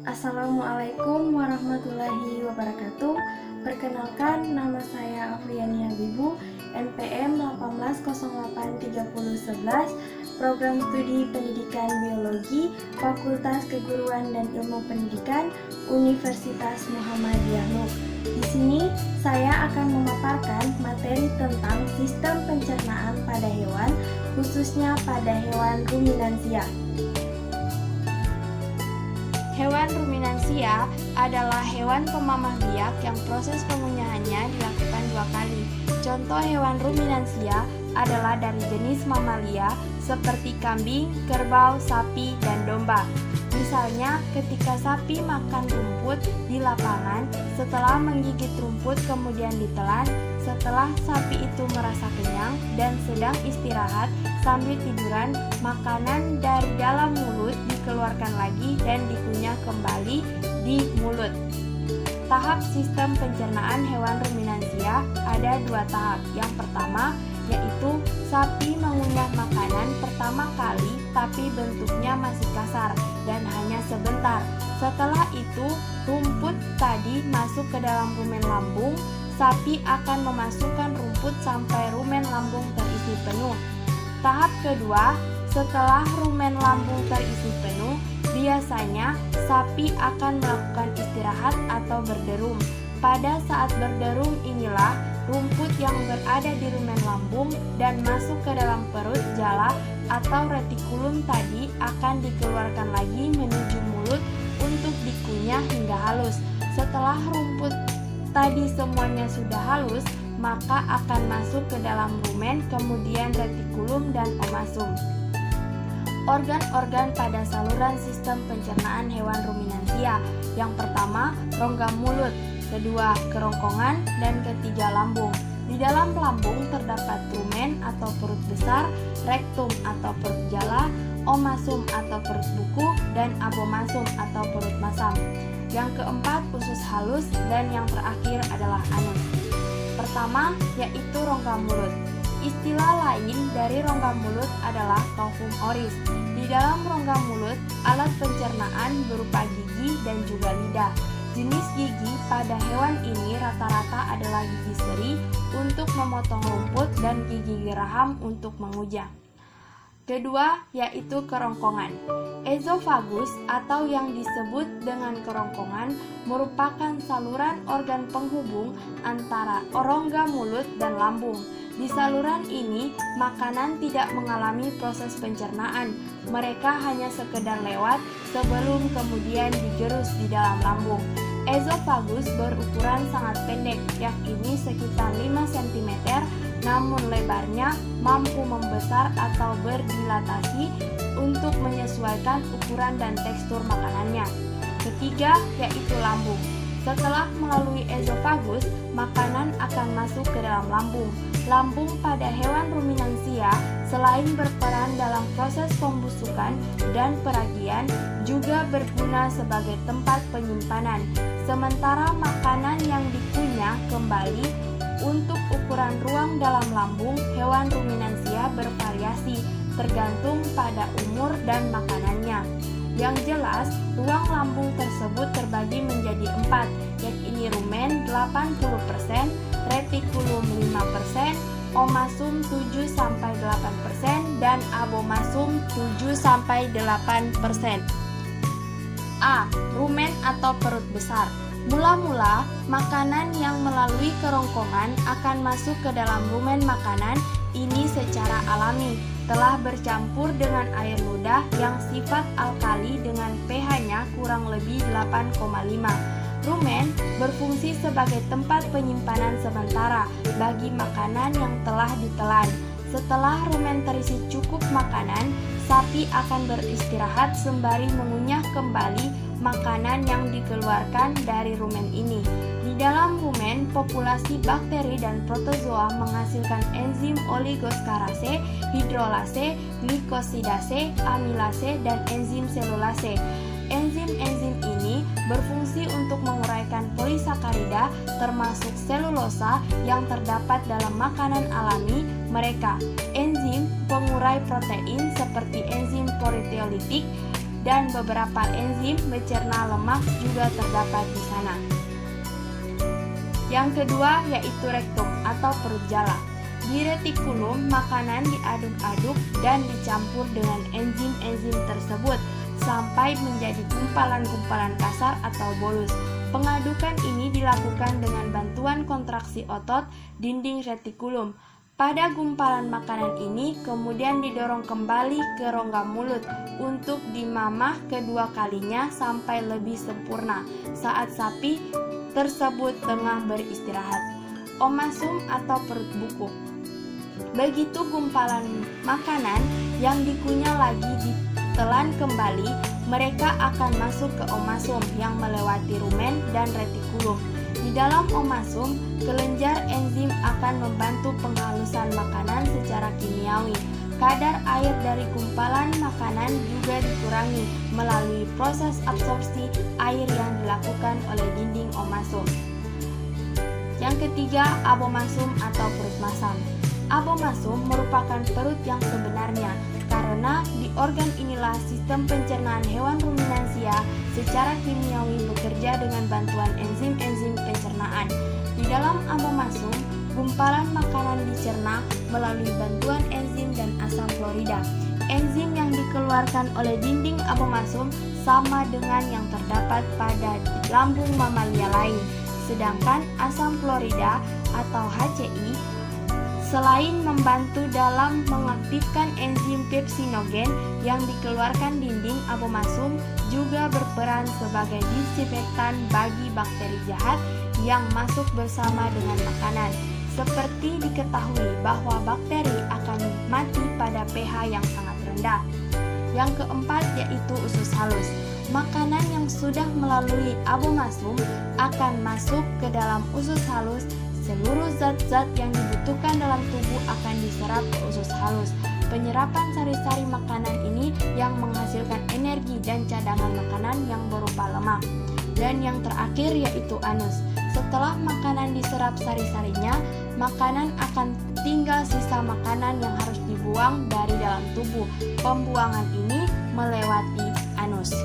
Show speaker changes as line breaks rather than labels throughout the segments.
Assalamualaikum warahmatullahi wabarakatuh. Perkenalkan, nama saya Afriani Habibu, NPM 18083011, Program Studi Pendidikan Biologi, Fakultas Keguruan dan Ilmu Pendidikan, Universitas Muhammadiyah Nur. Di sini saya akan memaparkan materi tentang sistem pencernaan pada hewan, khususnya pada hewan ruminansia. Hewan ruminansia adalah hewan pemamah biak yang proses pengunyahannya dilakukan 2 kali. Contoh hewan ruminansia adalah dari jenis mamalia seperti kambing, kerbau, sapi, dan domba. Misalnya, ketika sapi makan rumput di lapangan, setelah menggigit rumput kemudian ditelan, setelah sapi itu merasa kenyang dan sedang istirahat sambil tiduran, makanan dari dalam mulut dikeluarkan lagi dan dikunyah kembali di mulut. Tahap sistem pencernaan hewan ruminansia ada 2 tahap. Yang pertama yaitu sapi mengunyah makanan pertama kali tapi bentuknya masih kasar dan hanya sebentar. Setelah itu rumput tadi masuk ke dalam rumen lambung. Sapi akan memasukkan rumput sampai rumen lambung terisi penuh. Tahap kedua, setelah rumen lambung terisi penuh, biasanya sapi akan melakukan istirahat atau berderum. Pada saat berderum inilah rumput yang berada di rumen lambung dan masuk ke dalam perut jala atau retikulum tadi akan dikeluarkan lagi menuju mulut untuk dikunyah hingga halus. Setelah rumput tadi semuanya sudah halus, maka akan masuk ke dalam rumen, kemudian retikulum dan omasum. Organ-organ pada saluran sistem pencernaan hewan ruminansia. Yang pertama, rongga mulut, kedua, kerongkongan, dan ketiga, lambung. Di dalam lambung terdapat rumen atau perut besar, rektum atau perut jala, omasum atau perut buku, dan abomasum atau perut masam. Yang keempat, usus halus, dan yang terakhir adalah anus. Pertama, yaitu rongga mulut. Istilah lain dari rongga mulut adalah cavum oris. Di dalam rongga mulut, alat pencernaan berupa gigi dan juga lidah. Jenis gigi pada hewan ini rata-rata adalah gigi seri untuk memotong rumput dan gigi geraham untuk mengunyah. Kedua, yaitu kerongkongan. Esofagus atau yang disebut dengan kerongkongan merupakan saluran organ penghubung antara rongga mulut dan lambung. Di saluran ini, makanan tidak mengalami proses pencernaan. Mereka hanya sekedar lewat sebelum kemudian digerus di dalam lambung. Esofagus berukuran sangat pendek, yakni sekitar 5 cm, namun lebarnya mampu membesar atau berdilatasi untuk menyesuaikan ukuran dan tekstur makanannya. Ketiga, yaitu lambung. Setelah melalui esofagus, makanan akan masuk ke dalam lambung. Lambung pada hewan ruminansia selain berperan dalam proses pembusukan dan peragian, juga berguna sebagai tempat penyimpanan. Sementara makanan yang dikunyah kembali, untuk ukuran ruang dalam lambung hewan ruminansia bervariasi tergantung pada umur dan makanannya. Yang jelas, ruang lambung tersebut terbagi menjadi 4, yakni rumen 80%, retikulum 5%, omasum 7-8%, dan abomasum 7-8%. A. Rumen atau perut besar. Mula-mula, makanan yang melalui kerongkongan akan masuk ke dalam rumen makanan ini secara alami, telah bercampur dengan air ludah yang sifat alkali dengan pH-nya kurang lebih 8,5. Rumen berfungsi sebagai tempat penyimpanan sementara bagi makanan yang telah ditelan. Setelah rumen terisi cukup makanan, sapi akan beristirahat sembari mengunyah kembali makanan yang dikeluarkan dari rumen ini. Di dalam rumen, populasi bakteri dan protozoa menghasilkan enzim oligoskarase, hidrolase, glikosidase, amilase, dan enzim selulase. Enzim-enzim ini berfungsi untuk menguraikan polisakarida termasuk selulosa yang terdapat dalam makanan alami mereka. Enzim pengurai protein seperti enzim proteolitik dan beberapa enzim mencerna lemak juga terdapat di sana. Yang kedua yaitu rektum atau perut jala. Di retikulum, makanan diaduk-aduk dan dicampur dengan enzim-enzim tersebut sampai menjadi gumpalan-gumpalan kasar atau bolus. Pengadukan ini dilakukan dengan bantuan kontraksi otot dinding retikulum. Pada gumpalan makanan ini kemudian didorong kembali ke rongga mulut untuk dimamah kedua kalinya sampai lebih sempurna saat sapi tersebut tengah beristirahat. Omasum atau perut buku. Begitu gumpalan makanan yang dikunyah lagi ditelan kembali, mereka akan masuk ke omasum yang melewati rumen dan retikulum. Di dalam omasum, kelenjar enzim akan membantu penghalusan makanan secara kimiawi. Kadar air dari gumpalan makanan juga dikurangi melalui proses absorpsi air yang dilakukan oleh dinding omasum. Yang ketiga, abomasum atau perut masam. Abomasum merupakan perut yang sebenarnya karena di organ inilah sistem pencernaan hewan ruminansia secara kimiawi bekerja dengan bantuan enzim-enzim pencernaan. Di dalam abomasum, gumpalan makanan dicerna melalui bantuan enzim dan asam klorida. Enzim yang dikeluarkan oleh dinding abomasum sama dengan yang terdapat pada lambung mamalia lain. Sedangkan asam klorida atau HCI selain membantu dalam mengaktifkan enzim pepsinogen yang dikeluarkan dinding abomasum, juga berperan sebagai disinfektan bagi bakteri jahat yang masuk bersama dengan makanan. Seperti diketahui bahwa bakteri akan mati pada pH yang sangat rendah. Yang keempat yaitu usus halus. Makanan yang sudah melalui abomasum akan masuk ke dalam usus halus. Seluruh zat-zat yang dibutuhkan dalam tubuh akan diserap ke usus halus. Penyerapan sari-sari makanan ini yang menghasilkan energi dan cadangan makanan yang berupa lemak. Dan yang terakhir yaitu anus. Setelah makanan diserap sari-sarinya, makanan akan tinggal sisa makanan yang harus dibuang dari dalam tubuh. Pembuangan ini melewati anus.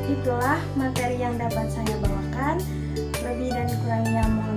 Itulah materi yang dapat saya bawakan. Lebih dan kurangnya mohon